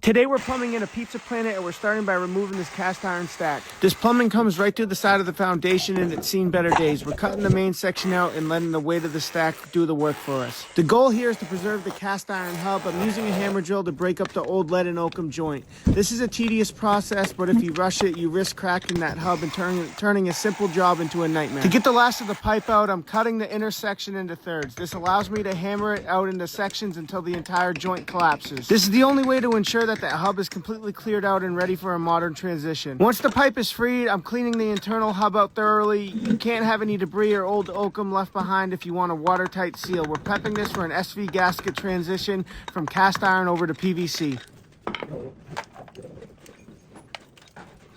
Today we're plumbing in a Pizza Planet and we're starting by removing this cast iron stack. This plumbing comes right through the side of the foundation and it's seen better days. We're cutting the main section out and letting the weight of the stack do the work for us. The goal here is to preserve the cast iron hub. I'm using a hammer drill to break up the old lead and oakum joint. This is a tedious process, but if you rush it, you risk cracking that hub and turning a simple job into a nightmare. To get the last of the pipe out, I'm cutting the inner section into thirds. This allows me to hammer it out into sections until the entire joint collapses. This is the only way to ensure that hub is completely cleared out and ready for a modern transition. Once the pipe is freed, I'm cleaning the internal hub out thoroughly. You can't have any debris or old oakum left behind if you want a watertight seal. We're prepping this for an SV gasket transition from cast iron over to PVC.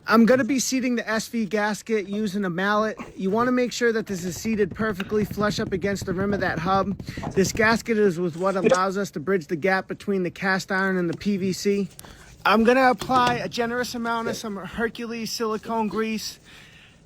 I'm going to be seating the SV gasket using a mallet. You want to make sure that this is seated perfectly flush up against the rim of that hub. This gasket is what allows us to bridge the gap between the cast iron and the PVC. I'm going to apply a generous amount of some Hercules silicone grease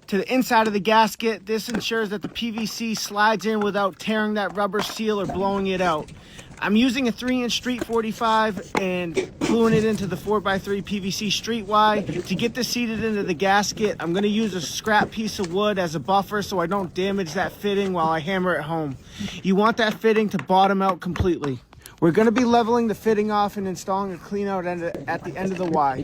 to the inside of the gasket. This ensures that the PVC slides in without tearing that rubber seal or blowing it out. I'm using a 3-inch Street 45 and gluing it into the 4x3 PVC Street Y. To get this seated into the gasket, I'm going to use a scrap piece of wood as a buffer so I don't damage that fitting while I hammer it home. You want that fitting to bottom out completely. We're going to be leveling the fitting off and installing a clean out end at the end of the Y.